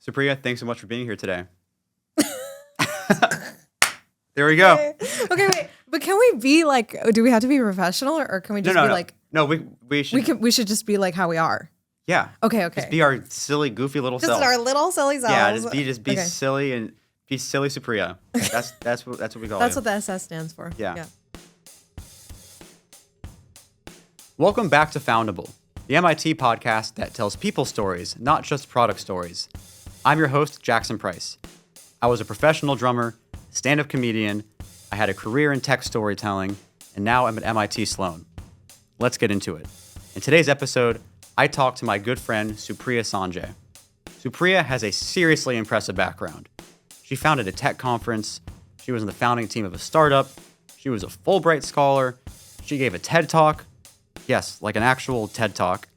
Supriya, thanks so much for being here today. There we go. Okay, wait. But can we be like, do we have to be professional or can we just be like... No, we should. We should just be like how we are. Yeah. Okay. Just be our silly, goofy little self. Just our little silly selves. Yeah, just be silly and be silly Supriya. That's what we call it. That's what the SS stands for. Yeah. Welcome back to Foundable, the MIT podcast that tells people stories, not just product stories. I'm your host, Jackson Price. I was a professional drummer, stand-up comedian, I had a career in tech storytelling, and now I'm at MIT Sloan. Let's get into it. In today's episode, I talked to my good friend, Supriya Sanjay. Supriya has a seriously impressive background. She founded a tech conference, she was in the founding team of a startup, she was a Fulbright scholar, she gave a TED Talk, yes, like an actual TED Talk,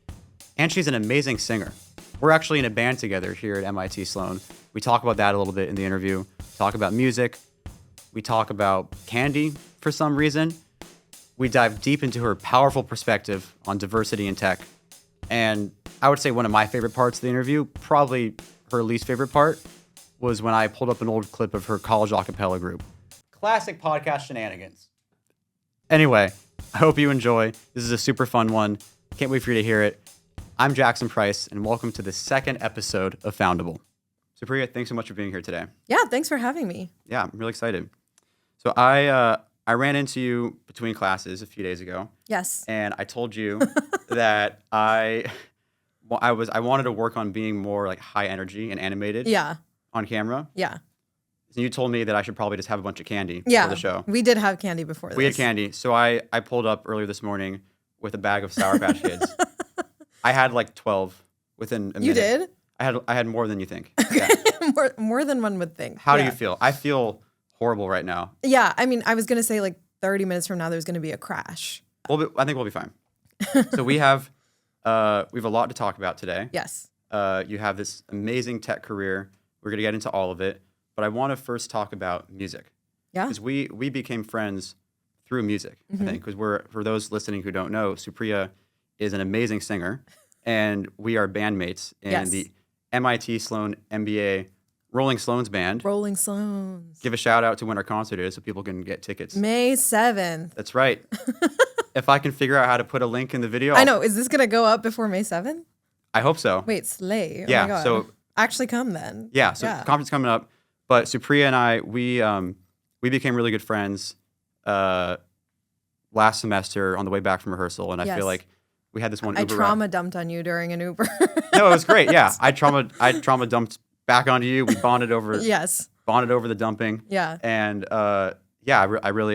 and she's an amazing singer. We're actually in a band together here at MIT Sloan. We talk about that a little bit in the interview, talk about music, we talk about candy for some reason. We dive deep into her powerful perspective on diversity in tech. And I would say one of my favorite parts of the interview, probably her least favorite part, was when I pulled up an old clip of her college a cappella group. Classic podcast shenanigans. Anyway, I hope you enjoy. This is a super fun one. Can't wait for you to hear it. I'm Jackson Price, and welcome to the second episode of Foundable. Supriya, thanks so much for being here today. Yeah, thanks for having me. Yeah, I'm really excited. So I ran into you between classes a few days ago. Yes. And I told you that I wanted to work on being more like high energy and animated. Yeah. On camera. Yeah. And you told me that I should probably just have a bunch of candy for the show. We did have candy before this. We had candy. So I pulled up earlier this morning with a bag of Sour Patch Kids. I had like 12 within a minute. You did? I had more than you think. Okay. Yeah. more than one would think. How do you feel? I feel horrible right now. Yeah, I mean, I was going to say like 30 minutes from now there's going to be a crash. I think we'll be fine. So we have a lot to talk about today. Yes. You have this amazing tech career. We're going to get into all of it. But I want to first talk about music. Yeah. Because we became friends through music, I think. Because for those listening who don't know, Supriya is an amazing singer. And we are bandmates in the MIT Sloan MBA Rolling Sloans band. Rolling Sloans. Give a shout out to when our concert is so people can get tickets. May 7th. That's right. If I can figure out how to put a link in the video. I know. Is this going to go up before May 7th? I hope so. Wait, slay. Yeah. Oh my God. So actually come then. Yeah. So the conference coming up. But Supriya and I, we became really good friends last semester on the way back from rehearsal. And I feel like we had this one Uber I trauma dumped on you during an Uber. No, it was great. Yeah. I trauma dumped back onto you. We bonded over bonded over the dumping. Yeah. And I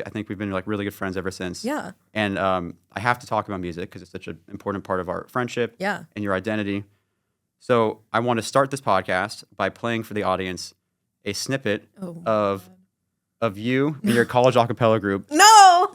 think we've been like really good friends ever since. Yeah. And I have to talk about music because it's such an important part of our friendship and your identity. So I want to start this podcast by playing for the audience a snippet of you and your college a cappella group. No!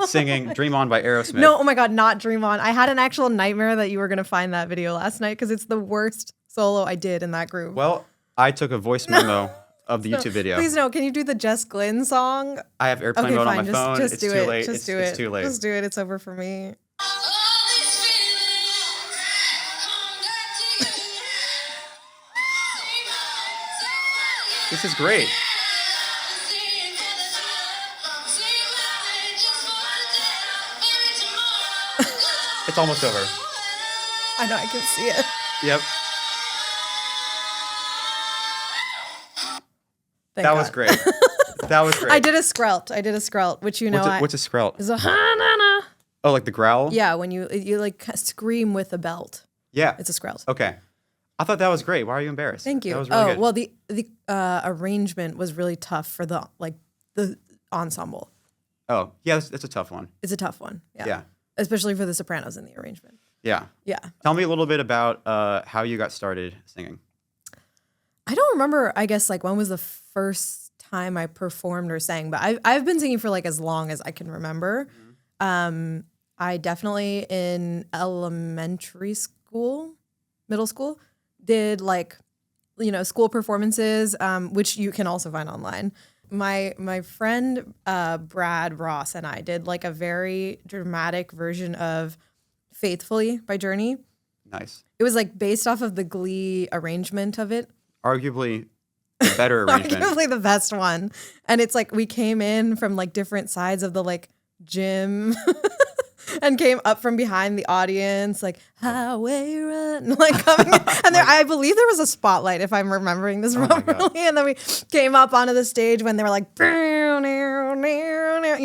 Singing Dream On by Aerosmith. No, oh my God, not Dream On. I had an actual nightmare that you were going to find that video last night because it's the worst solo I did in that group. Well, I took a voice memo of the YouTube video. Please no, can you do the Jess Glynn song? I have airplane mode on my phone. Just it's do too it. late. Just do it. It's too late. Just do it. It's over for me. This is great. It's almost over. I know, I can see it. Yep. Thank God. Was great. That was great. I did a skrelt, which you know. What's a skrelt? Is a ha-na-na. Oh, like the growl? Yeah, when you like scream with a belt. Yeah. It's a skrelt. Okay. I thought that was great. Why are you embarrassed? Thank you. That was really good. Well, the arrangement was really tough for the ensemble. Oh, yeah, that's a tough one. It's a tough one. Yeah. Especially for the sopranos in the arrangement. Yeah. Yeah. Tell me a little bit about how you got started singing. I don't remember, I guess, like when was the first time I performed or sang, but I've been singing for like as long as I can remember. Mm-hmm. I definitely in elementary school, middle school, did like, school performances, which you can also find online. My friend Brad Ross and I did like a very dramatic version of Faithfully by Journey. Nice. It was like based off of the Glee arrangement of it. arguably the better arrangement. Arguably the best one. And it's like we came in from like different sides of the like gym and came up from behind the audience, like highway run, like coming in. And there, I believe there was a spotlight, if I'm remembering this properly. And then we came up onto the stage when they were like, you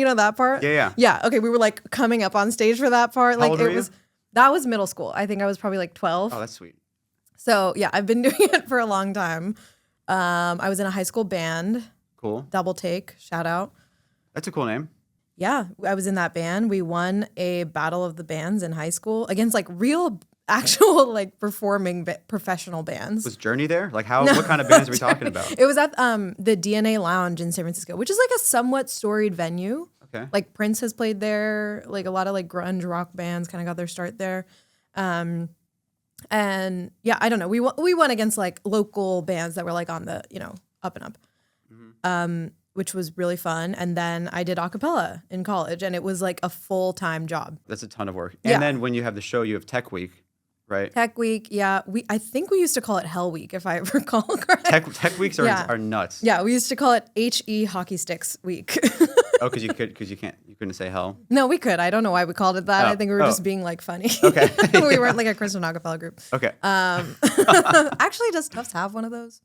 know that part? Yeah. Yeah. Okay. We were like coming up on stage for that part. How Like old were it you? was, that was middle school. I think I was probably like 12. Oh, that's sweet. So yeah, I've been doing it for a long time. I was in a high school band, Cool. Double Take, shout out. That's a cool name. Yeah, I was in that band. We won a battle of the bands in high school against like real, actual like performing professional bands. Was Journey there? Like what kind of bands are we talking about? It was at the DNA Lounge in San Francisco, which is like a somewhat storied venue. Okay. Like Prince has played there. Like a lot of like grunge rock bands kind of got their start there. And yeah, I don't know. We won against like local bands that were like on the, up and up, which was really fun. And then I did a cappella in college, and it was like a full-time job. That's a ton of work. Yeah. And then when you have the show, you have Tech Week, right? Tech Week, yeah. I think we used to call it Hell Week, if I recall correctly. Tech Weeks are nuts. Yeah, we used to call it HE Hockey Sticks Week. Oh, because you couldn't say hell. No, we could. I don't know why we called it that. I think we were just being like funny. Okay. We weren't like a Christian acapella group. Okay. Actually, does Tufts have one of those?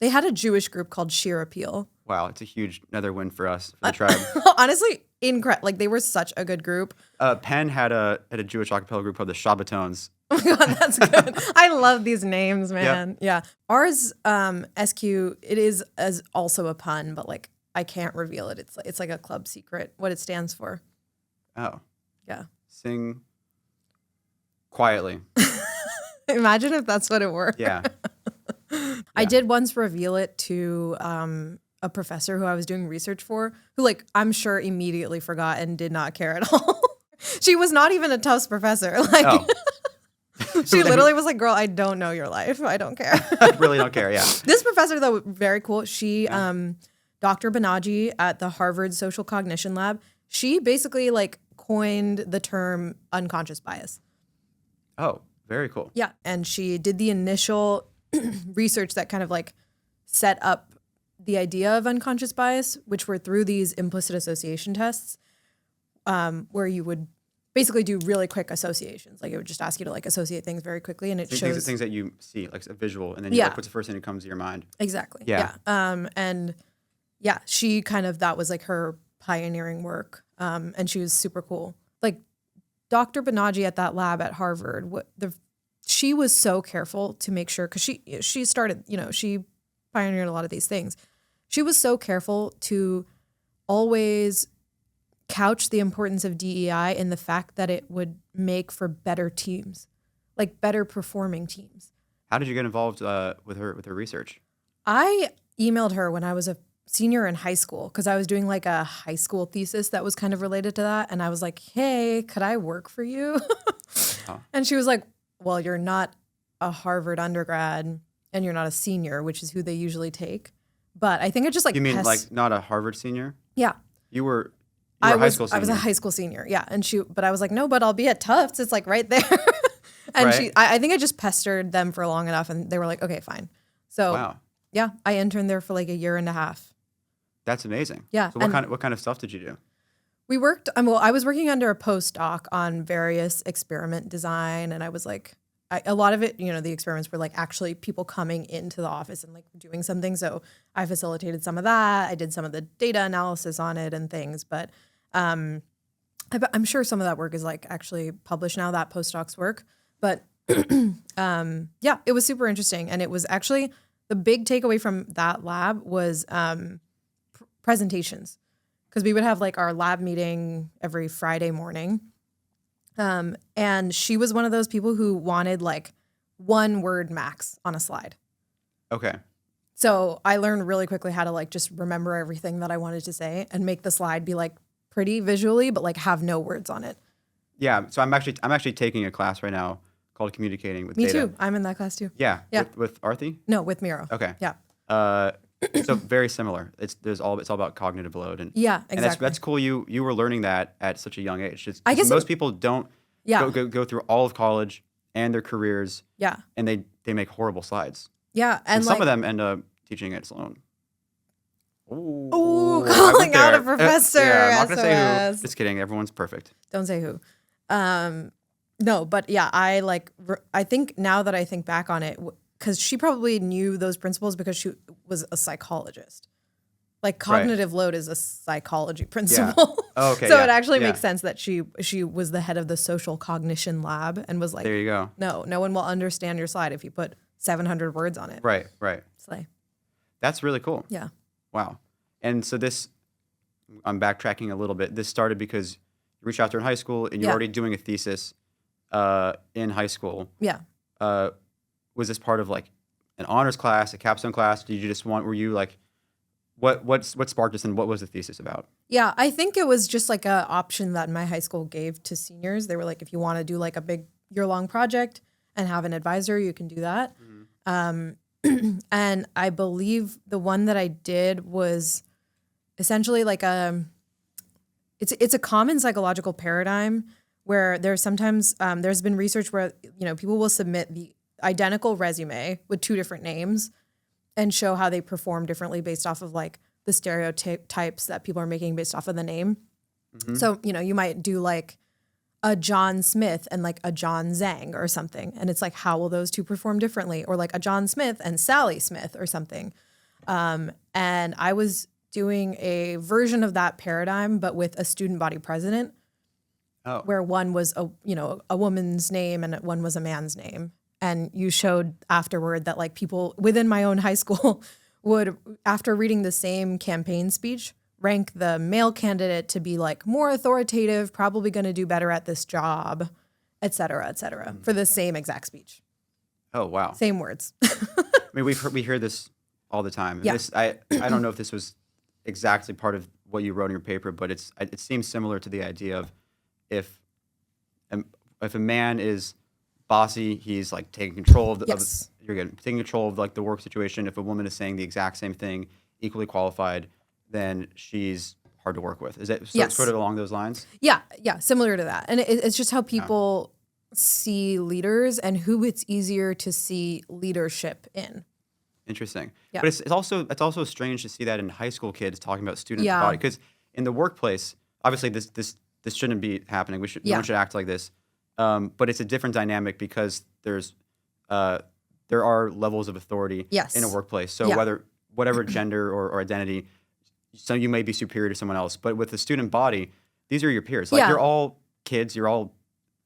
They had a Jewish group called Sheer Appeal. Wow, it's another win for us, for the tribe. Honestly, incredible. Like they were such a good group. Penn had a Jewish acapella group called the Shabbatones. Oh my God, that's good. I love these names, man. Yeah. Ours, SQ, it is as also a pun, but like I can't reveal it. It's like a club secret, what it stands for. Oh. Yeah. Sing quietly. Imagine if that's what it were. Yeah. I did once reveal it to a professor who I was doing research for, who like I'm sure immediately forgot and did not care at all. She was not even a Tufts professor. Like she literally was like, "Girl, I don't know your life. I don't care." I really don't care. Yeah. This professor though, very cool. She Dr. Banaji at the Harvard Social Cognition Lab, she basically like coined the term unconscious bias. Oh, very cool. Yeah. And she did the initial research that kind of like set up the idea of unconscious bias, which were through these implicit association tests, where you would basically do really quick associations. Like it would just ask you to like associate things very quickly, and it shows things that you see, like a visual, and then you like, what's the first thing that comes to your mind? Exactly. Yeah. And yeah, she kind of, that was like her pioneering work. And she was super cool. Like Dr. Banaji at that lab at Harvard, she was so careful to make sure, because she started, she pioneered a lot of these things. She was so careful to always couch the importance of DEI in the fact that it would make for better teams, like better performing teams. How did you get involved with her research? I emailed her when I was a senior in high school because I was doing like a high school thesis that was kind of related to that. And I was like, hey, could I work for you? And she was like, well, you're not a Harvard undergrad and you're not a senior, which is who they usually take. But I think it just like... You mean like not a Harvard senior? Yeah. You were a high school senior. I was a high school senior, yeah. But I was like, no, but I'll be at Tufts. It's like right there. And right. I think I just pestered them for long enough and they were like, okay, fine. So wow. Yeah, I interned there for like a year and a half. That's amazing. Yeah. So what kind of stuff did you do? We worked, I was working under a postdoc on various experiment design, and I was like, a lot of it, the experiments were like actually people coming into the office and like doing something. So I facilitated some of that. I did some of the data analysis on it and things, but I'm sure some of that work is like actually published now, that postdoc's work. But yeah, it was super interesting. And it was actually, the big takeaway from that lab was presentations, because we would have like our lab meeting every Friday morning. And she was one of those people who wanted like one word max on a slide. Okay. So I learned really quickly how to like just remember everything that I wanted to say and make the slide be like pretty visually, but like have no words on it. Yeah. So I'm actually taking a class right now called Communicating with Me Data. too. I'm in that class too. Yeah. With Arthi? No, with Miro. Okay. Yeah. So very similar. It's all about cognitive load, and yeah, exactly. And that's cool. You were learning that at such a young age. I guess most people don't go through all of college and their careers. Yeah. And they make horrible slides. Yeah. And And some like, of them end up teaching at Sloan. ooh, I calling went out a there. professor. Yeah, I'm not going to say who. SOS. Just kidding. Everyone's perfect. Don't say who. No, but yeah, I think now that I think back on it, because she probably knew those principles because she was a psychologist. Like cognitive load is a psychology principle. Oh, okay, So yeah, it actually yeah. makes sense that she was the head of the social cognition lab and was like, There you go. no one will understand your slide if you put 700 words on it. Right. Slay. That's really cool. Yeah. Wow. And so I'm backtracking a little bit. This started because you reached out to her in high school and you're Yeah. already doing a thesis in high school. Yeah. Was this part of like an honors class, a capstone class? Did you just were you like, what sparked this and what was the thesis about? Yeah, I think it was just like a option that my high school gave to seniors. They were like, if you want to do like a big year-long project and have an advisor, you can do that. And I believe the one that I did was essentially like it's a common psychological paradigm where there's sometimes there's been research where people will submit the identical resume with two different names and show how they perform differently based off of like the stereotypes that people are making based off of the name. So, you might do like a John Smith and like a John Zhang or something. And it's like, how will those two perform differently? Or like a John Smith and Sally Smith or something. And I was doing a version of that paradigm, but with a student body president, where one was a woman's name and one was a man's name. And you showed afterward that like people within my own high school would, after reading the same campaign speech, rank the male candidate to be like more authoritative, probably going to do better at this job, et cetera, for the same exact speech. Oh, wow. Same words. I mean, we hear this all the time. And I don't know if this was exactly part of what you wrote in your paper, but it seems similar to the idea of if a man is bossy, he's like taking control of the you're good, taking control of like the work situation. If a woman is saying the exact same thing, equally qualified, then she's hard to work with. Is it sort of along those lines? Yeah, similar to that. And it's just how people see leaders and who it's easier to see leadership in. Interesting. Yeah. But it's also strange to see that in high school kids talking about student body, because in the workplace, obviously this shouldn't be happening. No one should act like this. But it's a different dynamic because there are levels of authority in a workplace. So whatever gender or identity, so you may be superior to someone else. But with the student body, these are your peers. Like you're all kids. You're all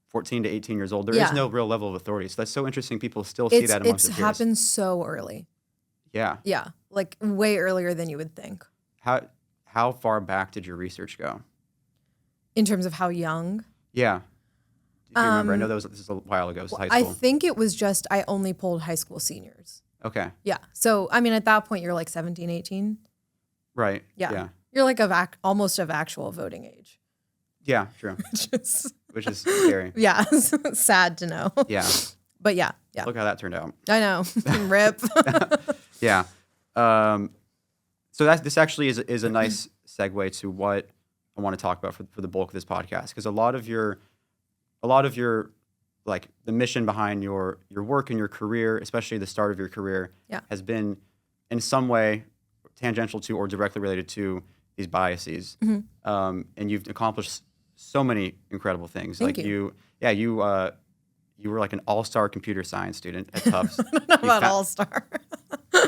14 to 18 years old. There is no real level of authority. So that's so interesting. People still see that amongst their peers. It happens so early. Yeah. Yeah, like way earlier than you would think. How far back did your research go? In terms of how young? Yeah. Do you remember? I know this is a while ago. It was high school. I think it was just I only polled high school seniors. Okay. Yeah. So, I mean, at that point, you're like 17, 18. Right. Yeah. You're like almost of actual voting age. Yeah, true. Which is scary. Yeah. Sad to know. Yeah. But yeah. Look how that turned out. I know. Rip. Yeah. So this actually is a nice segue to what I want to talk about for the bulk of this podcast, because a lot of your like the mission behind your work and your career, especially the start of your career, has been in some way tangential to or directly related to these biases. And you've accomplished so many incredible things. Thank you. You were like an all-star computer science student at Tufts. I don't know about all-star.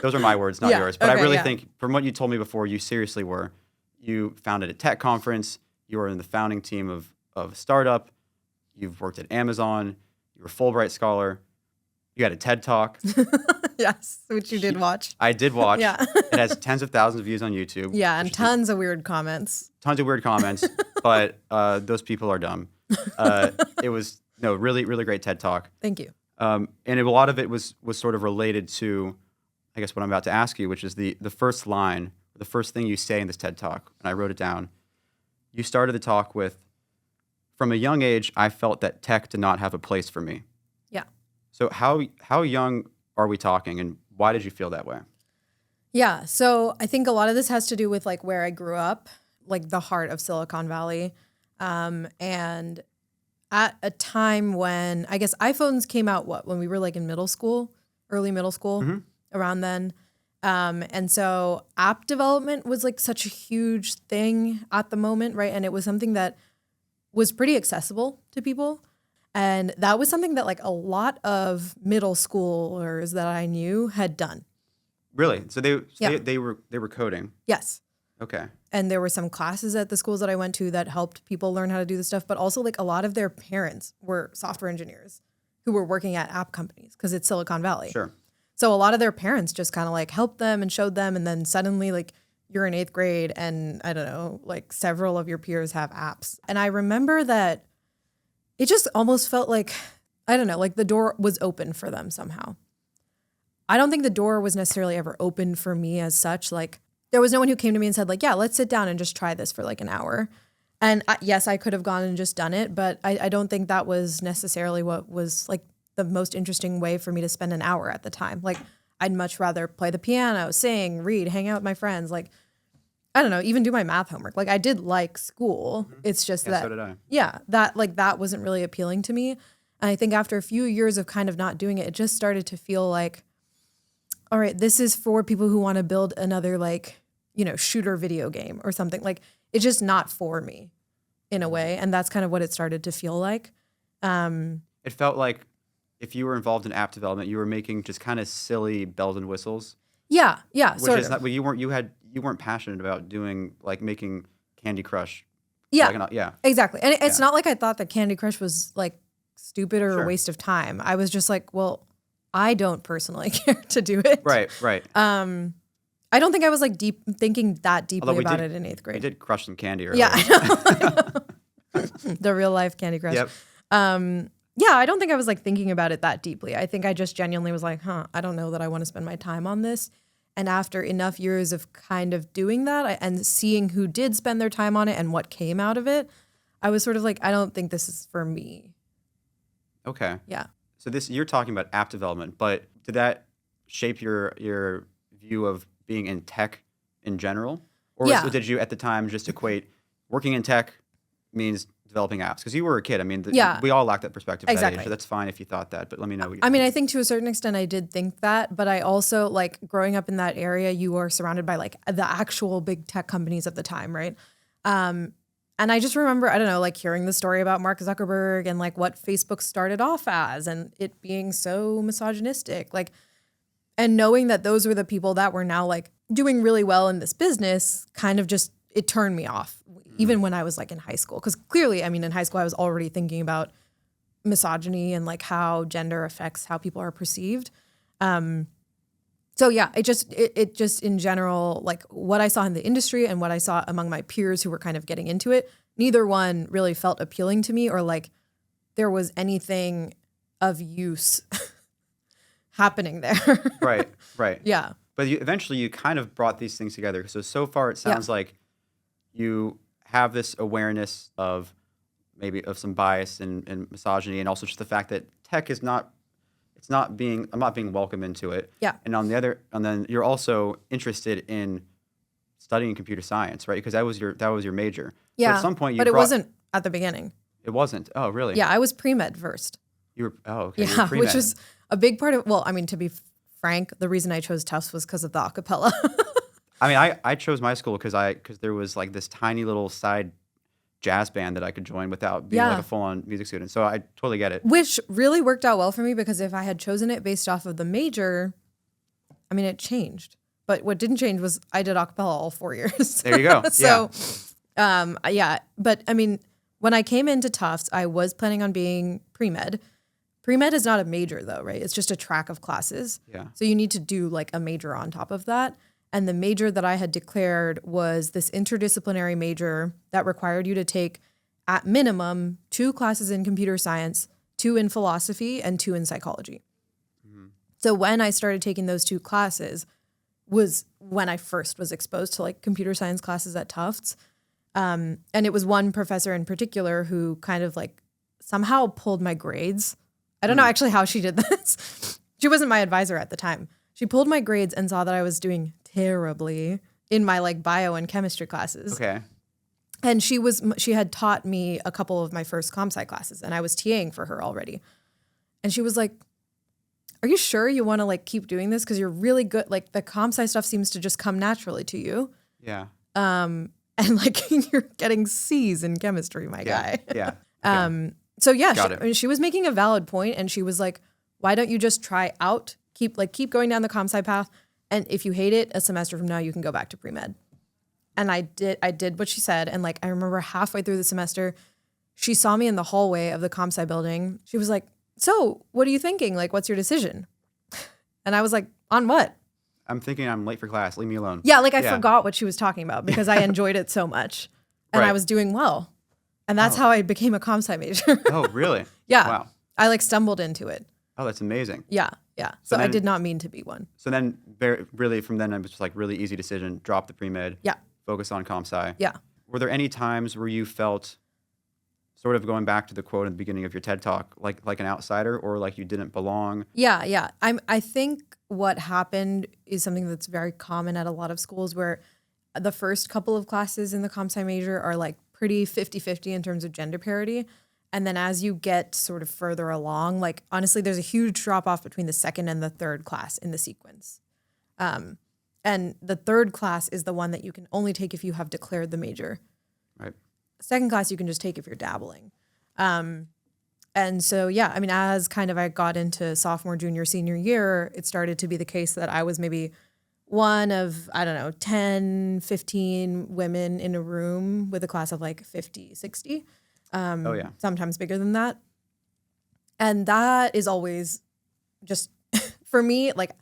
Those are my words, not yours. But I really think, from what you told me before, you seriously were. You founded a tech conference. You were in the founding team of a startup. You've worked at Amazon. You were a Fulbright scholar. You had a TED Talk. Yes, which you did watch. I did watch. Yeah. It has tens of thousands of views on YouTube. Yeah, and tons of weird comments. Tons of weird comments, but those people are dumb. It was really, really great TED Talk. Thank you. And a lot of it was sort of related to, I guess, what I'm about to ask you, which is the first line, the first thing you say in this TED Talk, and I wrote it down. You started the talk with, "From a young age, I felt that tech did not have a place for me." Yeah. So how young are we talking, and why did you feel that way? Yeah, so I think a lot of this has to do with like where I grew up, like the heart of Silicon Valley, and at a time when I guess iPhones came out when we were like in middle school, early middle school. around then. And so app development was like such a huge thing at the moment, right? And it was something that was pretty accessible to people. And that was something that like a lot of middle schoolers that I knew had done. Really? So they were coding. Yes. Okay. And there were some classes at the schools that I went to that helped people learn how to do this stuff. But also like a lot of their parents were software engineers who were working at app companies because it's Silicon Valley. Sure. So a lot of their parents just kind of like helped them and showed them. And then suddenly like you're in 8th grade and I don't know, like several of your peers have apps. And I remember that it just almost felt like, I don't know, like the door was open for them somehow. I don't think the door was necessarily ever open for me as such. Like there was no one who came to me and said like, yeah, let's sit down and just try this for like an hour. And yes, I could have gone and just done it, but I don't think that was necessarily what was like the most interesting way for me to spend an hour at the time. Like I'd much rather play the piano, sing, read, hang out with my friends. Like, I don't know, even do my math homework. Like I did like school. Mm-hmm. It's just that, so did I. Yeah, that wasn't really appealing to me. And I think after a few years of kind of not doing it, it just started to feel like, all right, this is for people who want to build another like, you know, shooter video game or something. Like it's just not for me in a way. And that's kind of what it started to feel like. It felt like if you were involved in app development, you were making just kind of silly bells and whistles. Yeah. Which is not, you weren't passionate about doing like making Candy Crush. Yeah. Yeah. Exactly. And it's not like I thought that Candy Crush was like stupid or a waste of time. I was just like, well, I don't personally care to do it. Right. I don't think I was like thinking that deeply about it in 8th grade. I did crush some candy earlier. Yeah, I know. The real life Candy Crush. Yep. Yeah, I don't think I was like thinking about it that deeply. I think I just genuinely was like, I don't know that I want to spend my time on this. And after enough years of kind of doing that and seeing who did spend their time on it and what came out of it, I was sort of like, I don't think this is for me. Okay. Yeah. So you're talking about app development, but did that shape your view of being in tech in general? Or did you at the time just equate working in tech means developing apps? Because you were a kid. I mean, we all lack that perspective at that age, so that's fine if you thought that, but let me know what you think. I think to a certain extent I did think that, but I also, like, growing up in that area, you are surrounded by, like, the actual big tech companies of the time, right? And I just remember, I don't know, like, hearing the story about Mark Zuckerberg and, like, what Facebook started off as and it being so misogynistic, like, and knowing that those were the people that were now, like, doing really well in this business kind of just, it turned me off, even when I was like in high school. Because clearly, I mean, in high school, I was already thinking about misogyny and like how gender affects how people are perceived. So yeah, it just in general, like what I saw in the industry and what I saw among my peers who were kind of getting into it, neither one really felt appealing to me or like there was anything of use happening there. Right. Yeah. But eventually you kind of brought these things together. So far it sounds like you have this awareness of maybe of some bias and misogyny, and also just the fact that tech is I'm not being welcome into it. Yeah. And then you're also interested in studying computer science, right? Because that was your major. Yeah. So at some point but it wasn't at the beginning. It wasn't. Oh, really? Yeah, I was pre-med first. You were. Oh, okay. Yeah, which was a big part of. Well, I mean, to be frank, the reason I chose Tufts was because of the acapella. I mean, I chose my school because there was like this tiny little side jazz band that I could join without being like a full-on music student. So I totally get it. Which really worked out well for me because if I had chosen it based off of the major, I mean, it changed. But what didn't change was I did acapella all 4 years. There you go. So, yeah. But I mean, when I came into Tufts, I was planning on being pre-med. Pre-med is not a major though, right? It's just a track of classes. Yeah. So you need to do like a major on top of that. And the major that I had declared was this interdisciplinary major that required you to take, at minimum, 2 classes in computer science, 2 in philosophy, and 2 in psychology. Mm-hmm. So when I started taking those 2 classes was when I first was exposed to like computer science classes at Tufts. And it was one professor in particular who kind of like somehow pulled my grades. I don't know actually how she did this. She wasn't my advisor at the time. She pulled my grades and saw that I was doing terribly in my like bio and chemistry classes. Okay. And she had taught me a couple of my first comp sci classes and I was TAing for her already. And she was like, are you sure you want to like keep doing this? Because you're really good. Like the comp sci stuff seems to just come naturally to you. Yeah. And like you're getting C's in chemistry, my guy. Yeah. Okay. So yeah, Got it. she was making a valid point, and she was like, why don't you just try out, keep going down the comp sci path, and if you hate it, a semester from now you can go back to pre-med. And I did what she said, and like I remember halfway through the semester, she saw me in the hallway of the comp sci building. She was like, so what are you thinking? Like, what's your decision? And I was like, on what? I'm thinking I'm late for class. Leave me alone. Yeah, like I forgot what she was talking about because I enjoyed it so much, and Right. I was doing well. And that's how I became a comp sci major. Oh, really? Yeah. Wow. I like stumbled into it. Oh, that's amazing. Yeah. So I then- did not mean to be one. So then, really, from then, it was just like really easy decision. Drop the pre-med. Yeah. Focus on comp sci. Yeah. Were there any times where you felt, sort of going back to the quote at the beginning of your TED Talk, like an outsider, or like you didn't belong? Yeah. I think what happened is something that's very common at a lot of schools where the first couple of classes in the comp sci major are like pretty 50-50 in terms of gender parity. And then as you get sort of further along, like honestly, there's a huge drop off between the second and the third class in the sequence. And the third class is the one that you can only take if you have declared the major. Right. Second class you can just take if you're dabbling. And so, yeah, I mean, as kind of I got into sophomore, junior, senior year, it started to be the case that I was maybe one of, 10, 15 women in a room with a class of like 50, 60. Oh, yeah. Sometimes bigger than that. And that is always just, for me, like,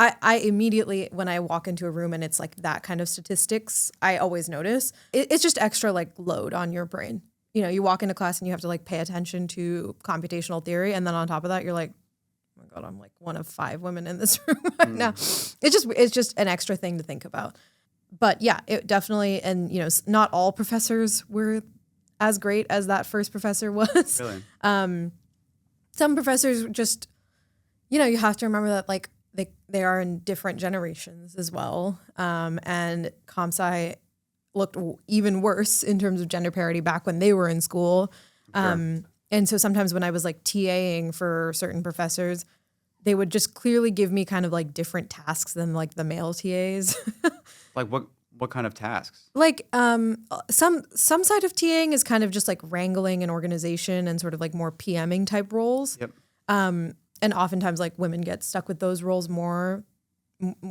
I immediately, when I walk into a room and it's like that kind of statistics, I always notice. It's just extra like load on your brain. You know, you walk into class and you have to like pay attention to computational theory. And then on top of that, you're like, oh my God, I'm like one of 5 women in this room right now. It's just an extra thing to think about. But yeah, it definitely, and you know, not all professors were as great as that first professor was. Really? Some professors just, you know, you have to remember that like they are in different generations as well. And comp sci looked even worse in terms of gender parity back when they were in school. Sure. And so sometimes when I was like TAing for certain professors, they would just clearly give me kind of like different tasks than like the male TAs. Like what kind of tasks? Like some side of TAing is kind of just like wrangling and organization and sort of like more PMing type roles. Yep. And oftentimes like women get stuck with those roles more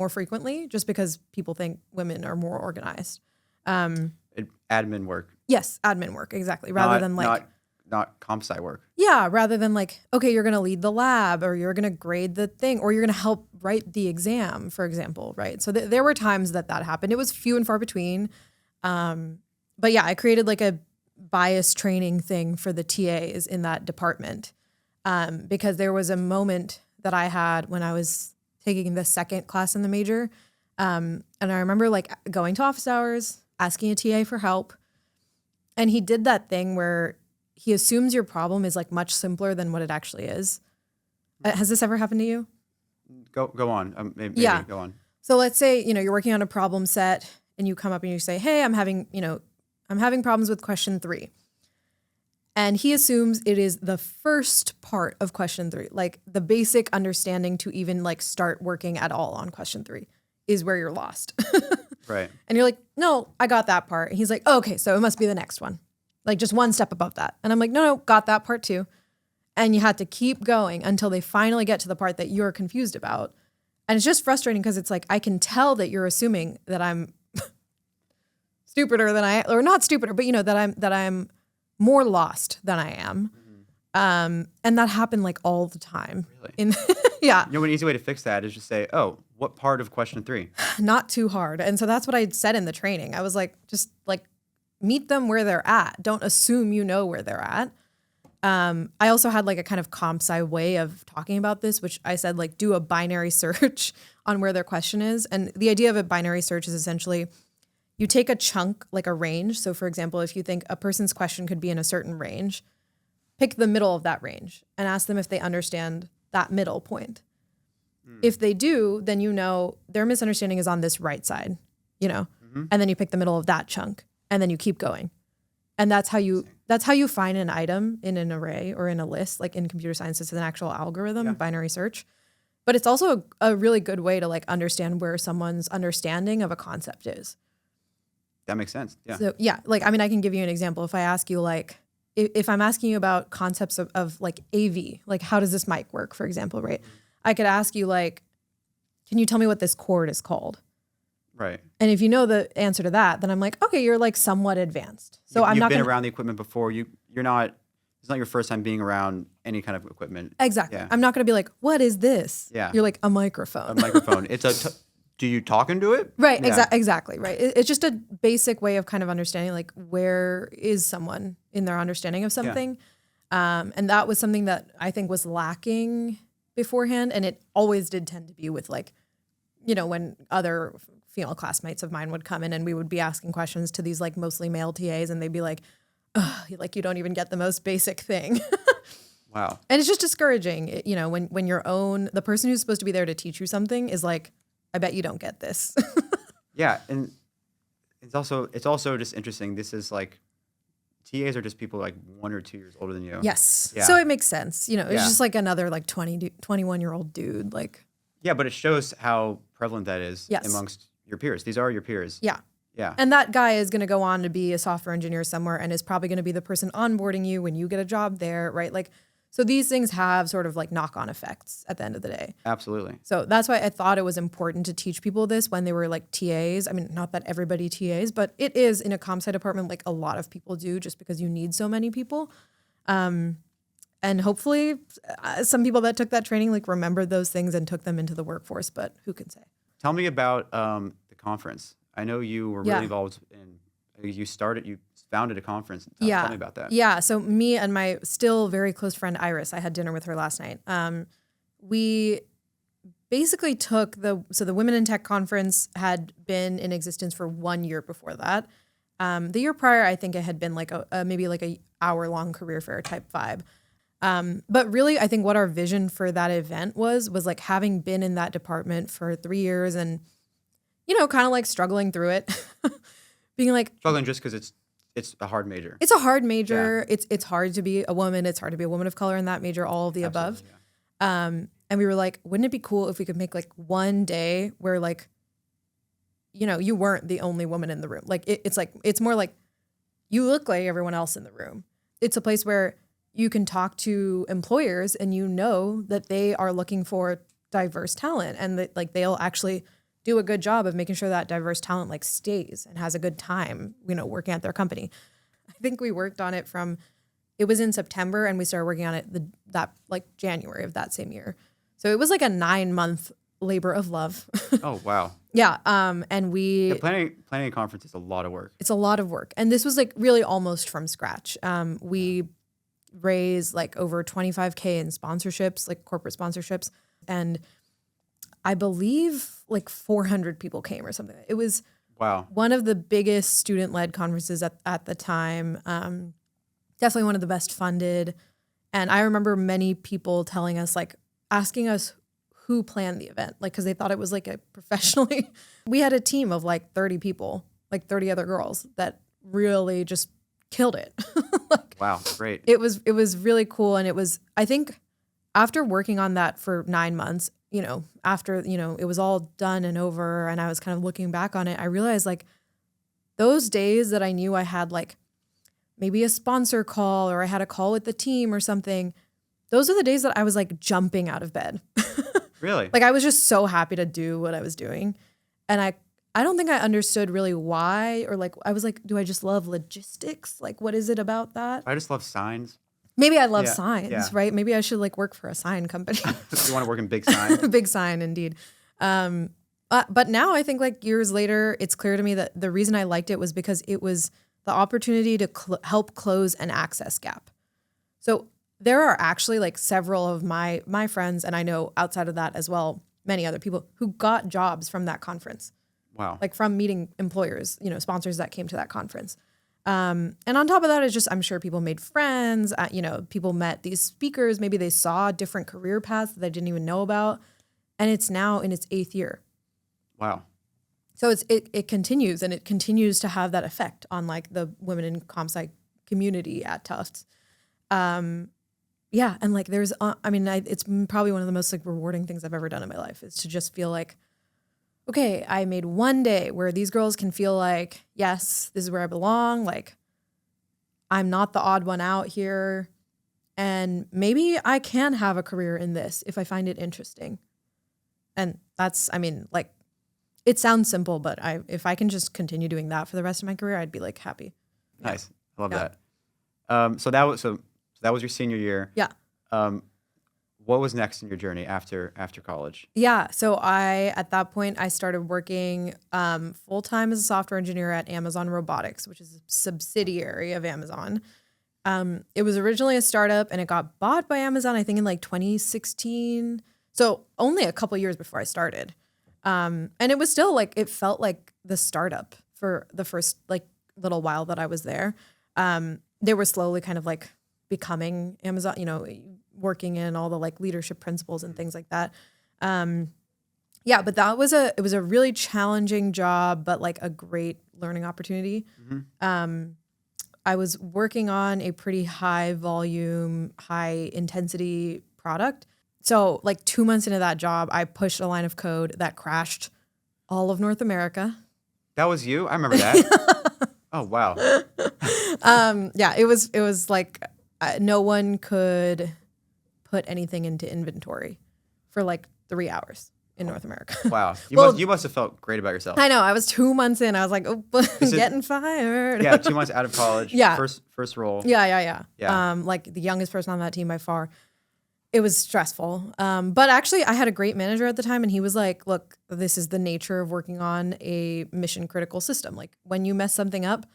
frequently just because people think women are more organized. Admin work. Yes, admin work, exactly. Rather than like not comp sci work. yeah, rather than like, okay, you're going to lead the lab or you're going to grade the thing or you're going to help write the exam, for example, right? So there were times that happened. It was few and far between. But yeah, I created like a bias training thing for the TAs in that department because there was a moment that I had when I was taking the second class in the major. And I remember like going to office hours, asking a TA for help. And he did that thing where he assumes your problem is like much simpler than what it actually is. Has this ever happened to you? Go on. Maybe Yeah. Go on. So let's say, you know, you're working on a problem set and you come up and you say, hey, I'm having problems with question 3. And he assumes it is the first part of question 3, like the basic understanding to even like start working at all on question 3 is where you're lost. Right. And you're like, no, I got that part. And he's like, oh, okay, so it must be the next one. Like just one step above that. And I'm like, no, got that part too. And you had to keep going until they finally get to the part that you're confused about. And it's just frustrating because it's like, I can tell that you're assuming that I'm stupider than or not stupider, but you know, that I'm more lost than I am. And that happened like all the time. Really? Yeah. You know, an easy way to fix that is just say, oh, what part of question 3? Not too hard. And so that's what I said in the training. I was like, just like meet them where they're at. Don't assume you know where they're at. I also had like a kind of comp sci way of talking about this, which I said like do a binary search on where their question is. And the idea of a binary search is essentially you take a chunk, like a range. So for example, if you think a person's question could be in a certain range, pick the middle of that range and ask them if they understand that middle point. If they do, then you know their misunderstanding is on this right side, you know, and then you pick the middle of that chunk and then you keep going. And that's how you find an item in an array or in a list, like in computer science, it's an actual algorithm, binary search. But it's also a really good way to like understand where someone's understanding of a concept is. That makes sense. Yeah. So yeah, like, I mean, I can give you an example. If I ask you like, if I'm asking you about concepts of like AV, like how does this mic work, for example, right? I could ask you like, can you tell me what this cord is called? Right. And if you know the answer to that, then I'm like, okay, you're like somewhat advanced. So I'm You've not been gonna, around the equipment before. You're not. It's not your first time being around any kind of equipment. exactly. Yeah. I'm not going to be like, what is this? Yeah. You're like a microphone. A microphone. Do you talk into it? Right. Yeah. Exactly. Right. It's just a basic way of kind of understanding like where is someone in their understanding of something. And that was something that I think was lacking beforehand. And it always did tend to be with like, you know, when other female classmates of mine would come in and we would be asking questions to these like mostly male TAs and they'd be like, oh, like you don't even get the most basic thing. Wow. And it's just discouraging, you know, when the person who's supposed to be there to teach you something is like, I bet you don't get this. Yeah, and it's also just interesting. This is like TAs are just people like 1 or 2 years older than you. Yes. Yeah. So it makes sense. You know, it's Yeah. just like another like 21-year-old dude. Like, Yeah, but it shows how prevalent that is Yes. amongst your peers. These are your peers. yeah. Yeah. And that guy is going to go on to be a software engineer somewhere and is probably going to be the person onboarding you when you get a job there, right? Like, so these things have sort of like knock-on effects at the end of the day. Absolutely. So that's why I thought it was important to teach people this when they were like TAs. I mean, not that everybody TAs, but it is in a comp sci department like a lot of people do just because you need so many people. And hopefully some people that took that training like remembered those things and took them into the workforce, but who can say? Tell me about the conference. I know you were really involved in. You founded a conference. Tell me about that. Yeah. So me and my still very close friend Iris, I had dinner with her last night. We basically took the Women in Tech conference had been in existence for 1 year before that. The year prior, I think it had been like maybe like a hour-long career fair type vibe. But really, I think what our vision for that event was like having been in that department for 3 years and, you know, kind of like struggling through it, being like Struggling just because it's a hard major. it's a hard major. Yeah. It's hard to be a woman. It's hard to be a woman of color in that major. All of the above. Yeah. And we were like, wouldn't it be cool if we could make like one day where like, you know, you weren't the only woman in the room. Like it's more like you look like everyone else in the room. It's a place where you can talk to employers and you know that they are looking for diverse talent and that like they'll actually do a good job of making sure that diverse talent like stays and has a good time, you know, working at their company. I think we worked on it it was in September and we started working on it that like January of that same year. So it was like a 9-month labor of love. Oh, wow. Yeah. And Planning a conference is a lot of work. It's a lot of work. And this was like really almost from scratch. We raised like over $25,000 in sponsorships, like corporate sponsorships. And I believe like 400 people came or something. It was one of the biggest student-led conferences at the time. Definitely one of the best funded. And I remember many people telling us, like asking us who planned the event, like because they thought it was like a professionally. We had a team of like 30 people, like 30 other girls that really just killed it. Like, wow, great. It was really cool. And it was, I think after working on that for 9 months, you know, after, you know, it was all done and over and I was kind of looking back on it, I realized like those days that I knew I had like maybe a sponsor call or I had a call with the team or something, those are the days that I was like jumping out of bed. Really? Like I was just so happy to do what I was doing. And I don't think I understood really why, or like, I was like, do I just love logistics? Like, what is it about that? I just love signs. Maybe I love signs, right? Maybe I should like work for a sign company. You want to work in big sign? Big sign, indeed. But now I think like years later, it's clear to me that the reason I liked it was because it was the opportunity to help close an access gap. So there are actually like several of my friends, and I know outside of that as well, many other people who got jobs from that conference. Wow. Like from meeting employers, you know, sponsors that came to that conference. And on top of that, it's just, I'm sure people made friends, you know, people met these speakers. Maybe they saw different career paths that they didn't even know about. And it's now in its 8th year. Wow. So it continues, and it continues to have that effect on like the women in comp sci community at Tufts. yeah. And like, there's, it's probably one of the most like rewarding things I've ever done in my life is to just feel like, okay, I made one day where these girls can feel like, yes, this is where I belong. Like, I'm not the odd one out here. And maybe I can have a career in this if I find it interesting. And that's, like, it sounds simple, but if I can just continue doing that for the rest of my career, I'd be like happy. Nice. I love Yeah. that. So that was your senior year. Yeah. What was next in your journey after college? Yeah. So at that point, I started working full-time as a software engineer at Amazon Robotics, which is a subsidiary of Amazon. It was originally a startup and it got bought by Amazon, I think in like 2016. So only a couple years before I started. And it was still like, it felt like the startup for the first like little while that I was there. They were slowly kind of like becoming Amazon, working in all the like leadership principles and things like that. Yeah, but it was a really challenging job, but like a great learning opportunity. Mm-hmm. I was working on a pretty high volume, high intensity product. So like 2 months into that job, I pushed a line of code that crashed all of North America. That was you? I remember that. Oh, wow. Yeah, it was like no one could put anything into inventory for like 3 hours in North America. Wow. You must have felt great about yourself. I know. I was 2 months in. I was like, oh, getting fired. Yeah, 2 months out of college. Yeah. First role. Yeah. Yeah. Like the youngest person on that team by far. It was stressful. But actually, I had a great manager at the time, and he was like, look, this is the nature of working on a mission critical system. Like when you mess something up,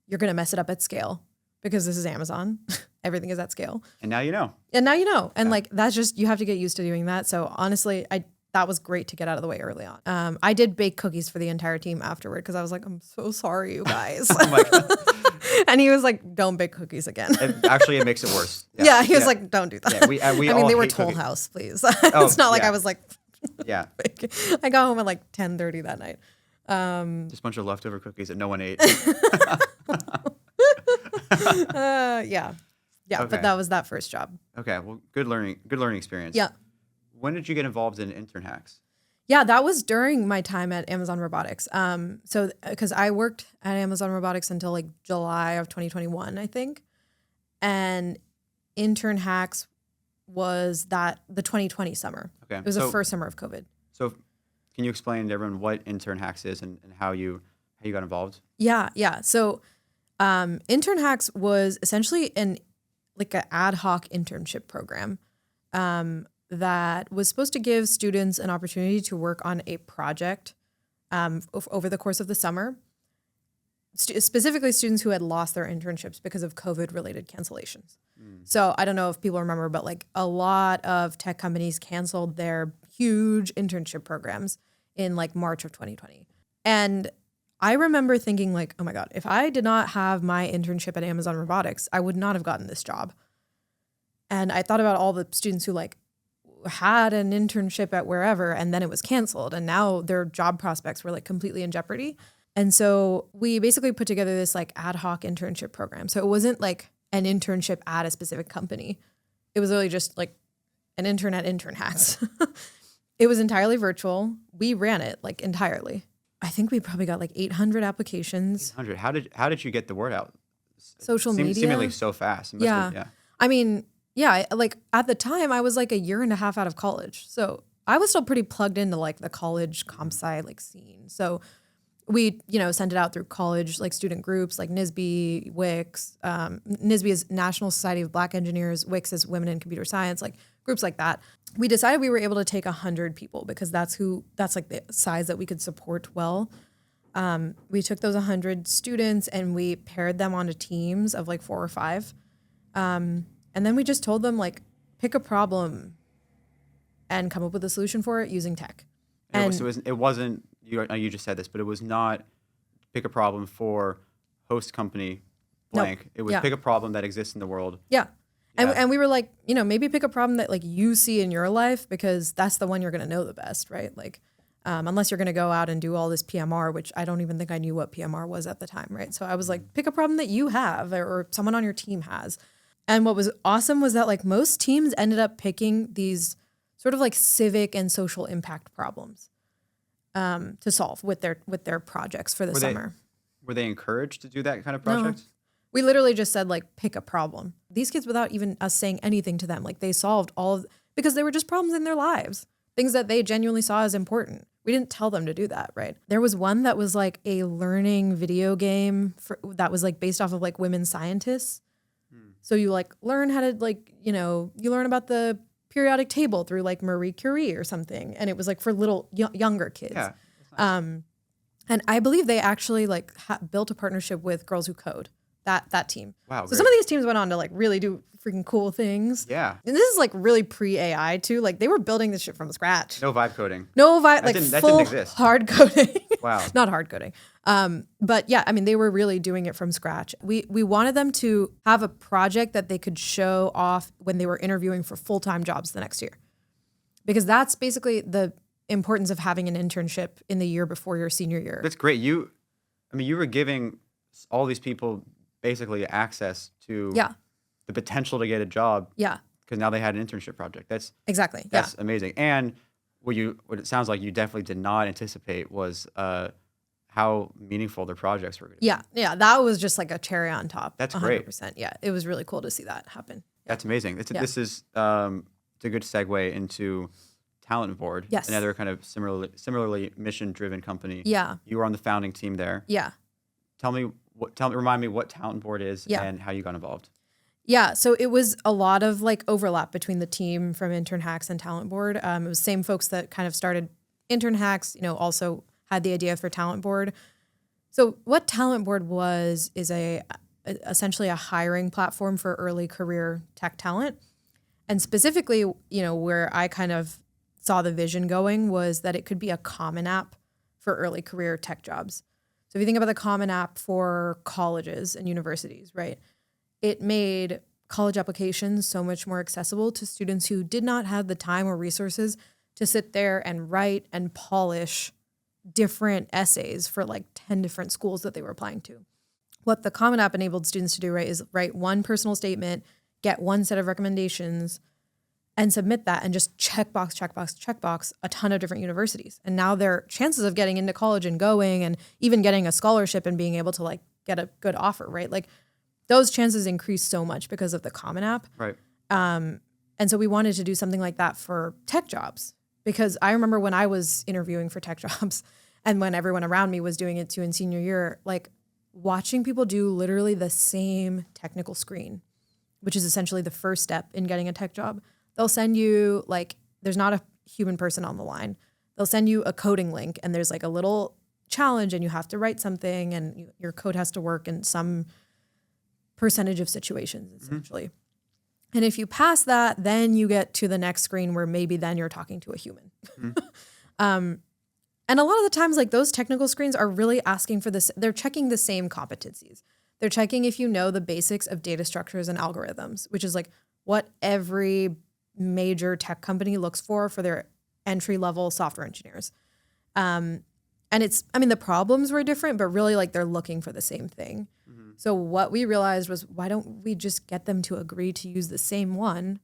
you're going to mess it up at scale because this is Amazon. Everything is at scale. And now you know. And like, that's just, you have to get used to doing that. So honestly, that was great to get out of the way early on. I did bake cookies for the entire team afterward because I was like, I'm so sorry, you guys. Oh my God. And he was like, don't bake cookies again. It makes it worse. Yeah, he was like, don't do that. Yeah, we all they were hate Toll cookies. House, please. It's not like I was like, yeah. I got home at like 10:30 that night. Just a bunch of leftover cookies that no one ate. Yeah. Okay. But that was that first job. Okay, well, good learning experience. Yeah. When did you get involved in intern hacks? Yeah, that was during my time at Amazon Robotics. So because I worked at Amazon Robotics until like July of 2021, I think. And intern hacks was the 2020 summer. Okay. It was the first summer of COVID. So can you explain to everyone what intern hacks is and how you got involved? Yeah. So intern hacks was essentially an ad hoc internship program that was supposed to give students an opportunity to work on a project over the course of the summer, specifically students who had lost their internships because of COVID-related cancellations. So I don't know if people remember, but like a lot of tech companies canceled their huge internship programs in like March of 2020. And I remember thinking like, oh my God, if I did not have my internship at Amazon Robotics, I would not have gotten this job. And I thought about all the students who like had an internship at wherever and then it was canceled and now their job prospects were like completely in jeopardy. And so we basically put together this like ad hoc internship program. So it wasn't like an internship at a specific company. It was really just like an intern at Intern Hacks. It was entirely virtual. We ran it like entirely. I think we probably got like 800 applications. 800. How did you get the word out? Social media. Seemingly so fast. Yeah. I mean, yeah, like at the time I was like a year and a half out of college. So I was still pretty plugged into like the college comp sci like scene. So we, sent it out through college, like student groups like NSBE, WIX. NSBE is National Society of Black Engineers. WIX is Women in Computer Science, like groups like that. We decided we were able to take 100 people because that's like the size that we could support well. We took those 100 students and we paired them onto teams of like 4 or 5. And then we just told them like, pick a problem and come up with a solution for it using tech. And it wasn't, you just said this, but it was not pick a problem for host company blank. Nope. It was pick a problem that exists in the world. Yeah. And we were like, maybe pick a problem that like you see in your life because that's the one you're going to know the best, right? Like, unless you're going to go out and do all this PMR, which I don't even think I knew what PMR was at the time, right? So I was like, pick a problem that you have or someone on your team has. And what was awesome was that like most teams ended up picking these sort of like civic and social impact problems to solve with their projects for the summer. Were they encouraged to do that kind of No. project? We literally just said like pick a problem. These kids, without even us saying anything to them, like they solved because they were just problems in their lives, things that they genuinely saw as important. We didn't tell them to do that, right? There was one that was like a learning video game that was like based off of like women scientists. So you like learn how to like, you learn about the periodic table through like Marie Curie or something. And it was like for little younger kids. Yeah. Nice. And I believe they actually like built a partnership with Girls Who Code, that team. Wow. So some of these teams went on to like really do freaking cool things. Yeah. And this is like really pre-AI too. Like they were building this shit from scratch. No vibe coding. No vibe, like that full didn't exist. hard coding. Wow. Not hard coding. But yeah, I mean, they were really doing it from scratch. We wanted them to have a project that they could show off when they were interviewing for full-time jobs the next year. Because that's basically the importance of having an internship in the year before your senior year. That's great. You were giving all these people basically access to the potential to get a job. Yeah. Because now they had an internship project. That's amazing. And what it sounds like you definitely did not anticipate was how meaningful their projects were going to be. Yeah. That was just like a cherry on top. That's 100%. great. Yeah. It was really cool to see that happen. Yeah. That's amazing. This is it's a good segue into Talent Board. Yes. Another kind of similarly mission-driven company. Yeah. You were on the founding team there. Yeah. Remind me what Talent Board is and how you got involved. Yeah, so it was a lot of like overlap between the team from Intern Hacks and Talent Board. It was same folks that kind of started Intern Hacks, also had the idea for Talent Board. So what Talent Board is essentially a hiring platform for early career tech talent. And specifically, where I kind of saw the vision going was that it could be a common app for early career tech jobs. So if you think about the common app for colleges and universities, right? It made college applications so much more accessible to students who did not have the time or resources to sit there and write and polish different essays for like 10 different schools that they were applying to. What the Common App enabled students to do, right, is write one personal statement, get one set of recommendations, and submit that and just checkbox a ton of different universities. And now their chances of getting into college and going and even getting a scholarship and being able to like get a good offer, right? Like those chances increase so much because of the Common App. Right. And so we wanted to do something like that for tech jobs, because I remember when I was interviewing for tech jobs and when everyone around me was doing it too in senior year, like watching people do literally the same technical screen, which is essentially the first step in getting a tech job. They'll send you like, there's not a human person on the line. They'll send you a coding link and there's like a little challenge and you have to write something and your code has to work in some percentage of situations essentially. Mm-hmm. And if you pass that, then you get to the next screen where maybe then you're talking to a human. Mm-hmm. And a lot of the times like those technical screens are really asking for this. They're checking the same competencies. They're checking if you know the basics of data structures and algorithms, which is like what every major tech company looks for their entry-level software engineers. And the problems were different, but really like they're looking for the same thing. Mm-hmm. So what we realized was, why don't we just get them to agree to use the same one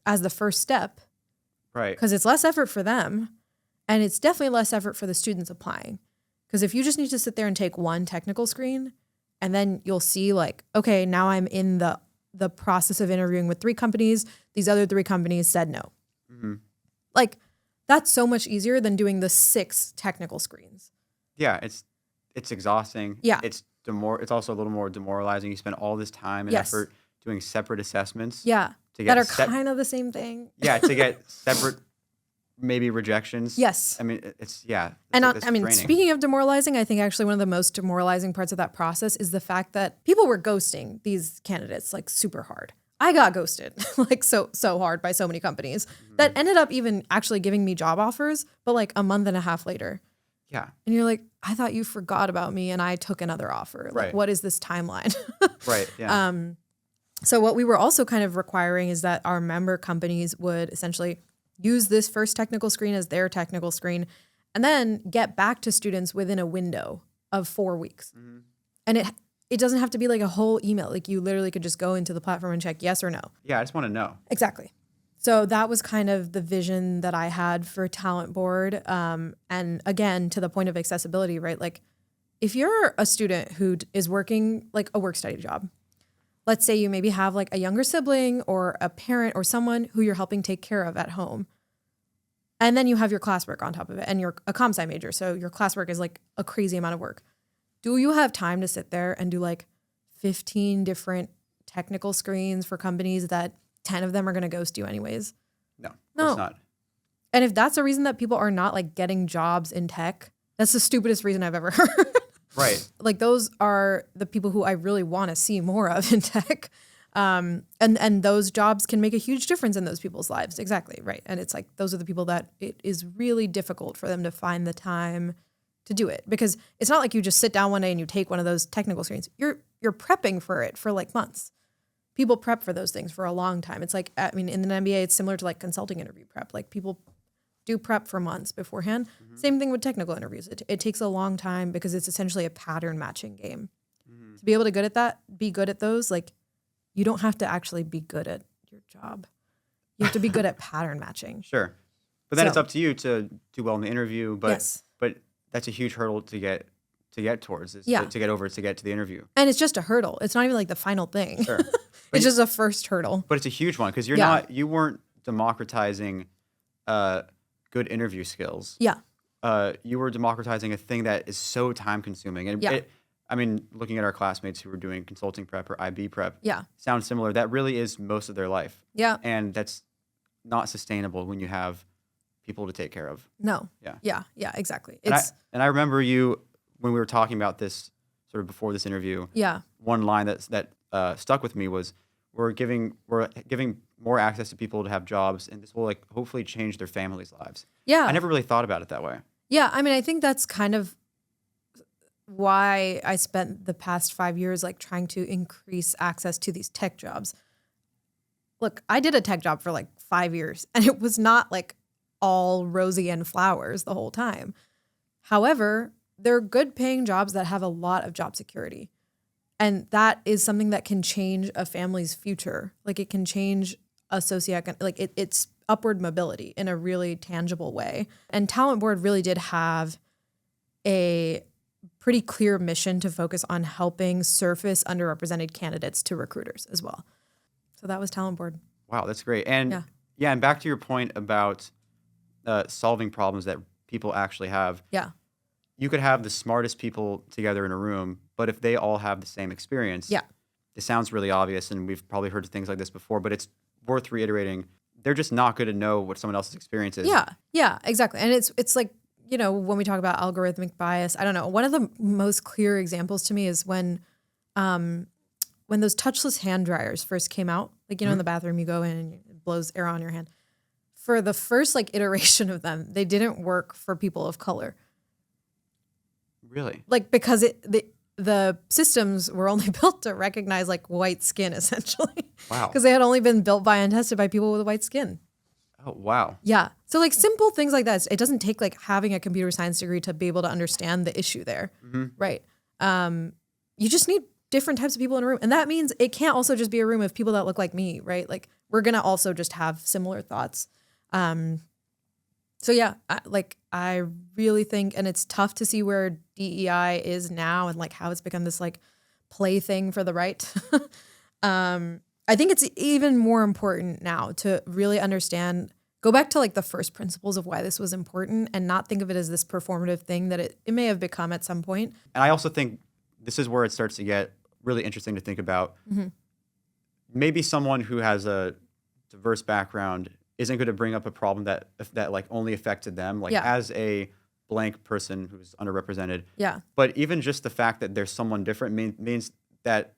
as the first step? Right. Because it's less effort for them and it's definitely less effort for the students applying. Because if you just need to sit there and take one technical screen and then you'll see like, okay, now I'm in the process of interviewing with 3 companies. These other 3 companies said no. Mm-hmm. Like that's so much easier than doing the 6 technical screens. Yeah, it's exhausting. Yeah. It's also a little more demoralizing. You spend all this time and effort doing separate assessments. Yeah. That are kind of the same thing. Yeah, to get separate maybe rejections. Yes. I mean, it's And speaking of demoralizing, I think actually one of the most demoralizing parts of that process is the fact that people were ghosting these candidates like super hard. I got ghosted like so hard by so many companies that ended up even actually giving me job offers, but like a month and a half later. Yeah. And you're like, I thought you forgot about me and I took another offer. Like, right. What is this timeline? Right. Yeah. So what we were also kind of requiring is that our member companies would essentially use this first technical screen as their technical screen and then get back to students within a window of 4 weeks. Mm-hmm. And it doesn't have to be like a whole email. Like you literally could just go into the platform and check yes or no. Yeah, I just want to know. Exactly. So that was kind of the vision that I had for Talent Board. And again, to the point of accessibility, right? Like if you're a student who is working like a work study job, let's say you maybe have like a younger sibling or a parent or someone who you're helping take care of at home. And then you have your classwork on top of it and you're a comp sci major. So your classwork is like a crazy amount of work. Do you have time to sit there and do like 15 different technical screens for companies that 10 of them are going to ghost you anyways? No, of course not. And if that's the reason that people are not like getting jobs in tech, that's the stupidest reason I've ever heard. Right. Like those are the people who I really want to see more of in tech. And those jobs can make a huge difference in those people's lives. Exactly. Right. And it's like, those are the people that it is really difficult for them to find the time to do it, because it's not like you just sit down one day and you take one of those technical screens. You're prepping for it for like months. People prep for those things for a long time. It's like, I mean, in an MBA, it's similar to like consulting interview prep. Like people do prep for months beforehand. Mm-hmm. Same thing with technical interviews. It takes a long time because it's essentially a pattern matching game. Mm-hmm. To be able to be good at those, like you don't have to actually be good at your job. You have to be good at pattern matching. Sure. But then it's up to you to do well in the interview. But yes. But that's a huge hurdle to get towards, to get over, to get to the interview. And it's just a hurdle. It's not even like the final thing. Sure. It's just a first hurdle. But it's a huge one because you weren't democratizing good interview skills. Yeah. You were democratizing a thing that is so time consuming. And I mean, looking at our classmates who were doing consulting prep or IB prep, sounds similar. That really is most of their life. Yeah. And that's not sustainable when you have people to take care of. No. Yeah, exactly. And I remember you, when we were talking about this sort of before this interview, one line that stuck with me was, we're giving more access to people to have jobs, and this will like hopefully change their families' lives. Yeah. I never really thought about it that way. Yeah, I mean, I think that's kind of why I spent the past 5 years like trying to increase access to these tech jobs. Look, I did a tech job for like 5 years, and it was not like all rosy and flowers the whole time. However, they're good paying jobs that have a lot of job security. And that is something that can change a family's future. Like it can change a socioeconomic, like it's upward mobility in a really tangible way. And Talent Board really did have a pretty clear mission to focus on helping surface underrepresented candidates to recruiters as well. So that was Talent Board. Wow, that's great. And and back to your point about solving problems that people actually have. Yeah. You could have the smartest people together in a room, but if they all have the same experience, it sounds really obvious, and we've probably heard things like this before, but it's worth reiterating. They're just not going to know what someone else's experience is. Yeah, exactly. And it's like, you know, when we talk about algorithmic bias, I don't know. One of the most clear examples to me is when those touchless hand dryers first came out, like, you know, in the bathroom, you go in and it blows air on your hand. For the first like iteration of them, they didn't work for people of color. Really? Like because the systems were only built to recognize like white skin essentially. Wow. Because they had only been built by and tested by people with white skin. Oh, wow. Yeah. So like simple things like that. It doesn't take like having a computer science degree to be able to understand the issue there. Mm-hmm. Right. You just need different types of people in a room. And that means it can't also just be a room of people that look like me, right? Like we're going to also just have similar thoughts. So yeah, I really think, and it's tough to see where DEI is now and like how it's become this like plaything for the right. I think it's even more important now to really understand, go back to like the first principles of why this was important and not think of it as this performative thing that it may have become at some point. And I also think this is where it starts to get really interesting to think about. Mm-hmm. Maybe someone who has a diverse background isn't going to bring up a problem that like only affected them, like as a blank person who's underrepresented. Yeah. But even just the fact that there's someone different means that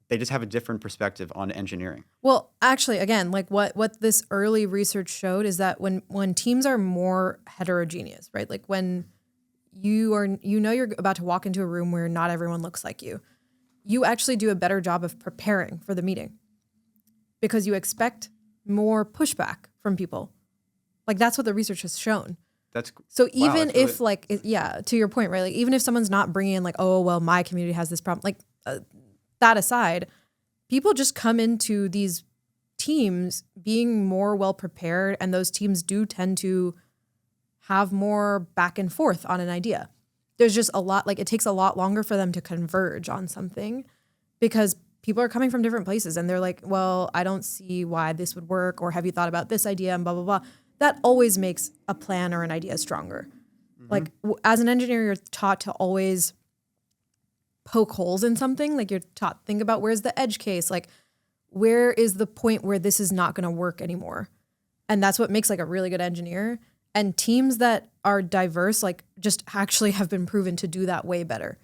they just have a different perspective on engineering. Well, actually, again, like what this early research showed is that when teams are more heterogeneous, right? Like when you're about to walk into a room where not everyone looks like you, you actually do a better job of preparing for the meeting because you expect more pushback from people. Like that's what the research has shown. So even if like, to your point, right? Like even if someone's not bringing in like, oh, well, my community has this problem, like that aside, people just come into these teams being more well prepared, and those teams do tend to have more back and forth on an idea. There's just a lot, like it takes a lot longer for them to converge on something because people are coming from different places and they're like, well, I don't see why this would work, or have you thought about this idea, and blah, blah, blah. That always makes a plan or an idea stronger. Like as an engineer, you're taught to always poke holes in something. Like you're taught, think about where's the edge case? Like where is the point where this is not going to work anymore? And that's what makes like a really good engineer. And teams that are diverse, like just actually have been proven to do that way better.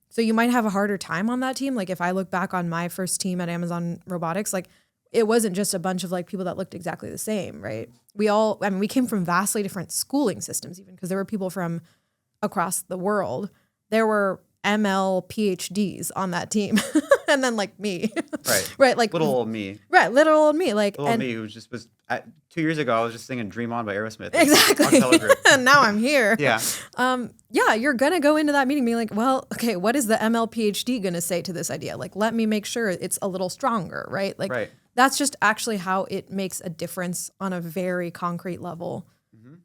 So you might have a harder time on that team. Like if I look back on my first team at Amazon Robotics, like it wasn't just a bunch of like people that looked exactly the same, right? We came from vastly different schooling systems even, because there were people from across the world. There were ML PhDs on that team. And then like me. Right. Right. Like little old me. Right. Little old me. Like Little old me who just was 2 years ago, I was just singing Dream On by Aerosmith. Exactly. And now I'm here. Yeah. Yeah, you're going to go into that meeting being like, well, okay, what is the ML PhD going to say to this idea? Like, let me make sure it's a little stronger, right? Like, Right. That's just actually how it makes a difference on a very concrete level.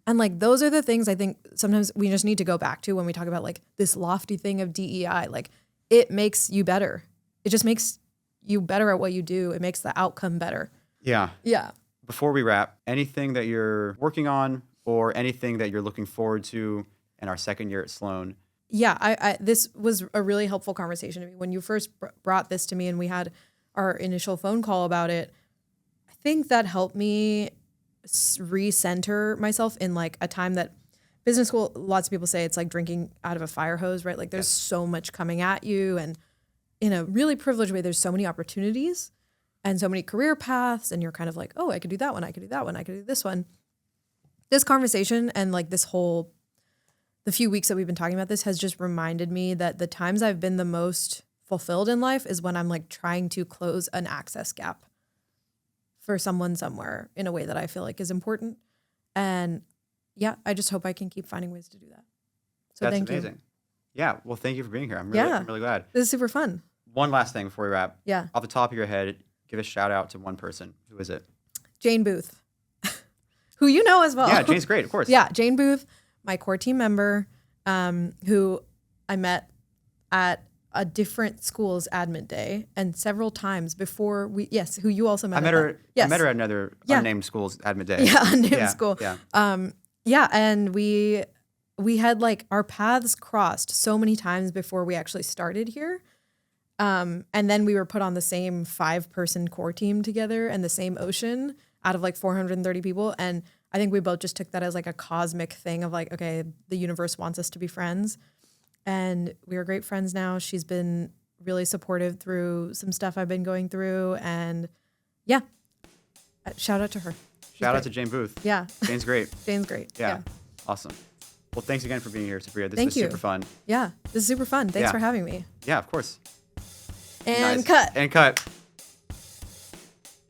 And like, those are the things I think sometimes we just need to go back to when we talk about like this lofty thing of DEI. Like, it makes you better. It just makes you better at what you do. It makes the outcome better. Yeah. Yeah. Before we wrap, anything that you're working on or anything that you're looking forward to in our second year at Sloan? Yeah, I this was a really helpful conversation to me. When you first brought this to me and we had our initial phone call about it, I think that helped me recenter myself in like a time that business school, lots of people say it's like drinking out of a fire hose, right? Like there's so much coming at you, and in a really privileged way, there's so many opportunities and so many career paths, and you're kind of like, oh, I could do that one, I could do that one, I could do this one. This conversation and like the few weeks that we've been talking about this has just reminded me that the times I've been the most fulfilled in life is when I'm like trying to close an access gap for someone somewhere in a way that I feel like is important. And yeah, I just hope I can keep finding ways to do that. So That's thank amazing. you. Yeah. Well, thank you for being here. I'm really glad. This is super fun. One last thing before we wrap. Yeah. Off the top of your head, give a shout out to one person. Who is it? Jane Booth, who you know as well. Yeah, Jane's great, of course. Yeah, Jane Booth, my core team member, who I met at a different school's admin day and several times before who you also met. I met her. Yes. I met her at another unnamed school's admin day. Yeah, unnamed school. Yeah. And we had like our paths crossed so many times before we actually started here. And then we were put on the same 5-person core team together and the same ocean out of like 430 people. And I think we both just took that as like a cosmic thing of like, okay, the universe wants us to be friends. And we are great friends now. She's been really supportive through some stuff I've been going through. And yeah, shout out to her. Shout out to Jane Booth. Yeah. Jane's great. Jane's great. Yeah. Awesome. Well, thanks again for being here, Supriya. This Thank was you. super fun. Yeah, this is super fun. Thanks for having me. Yeah, of course. And Nice. cut. And cut.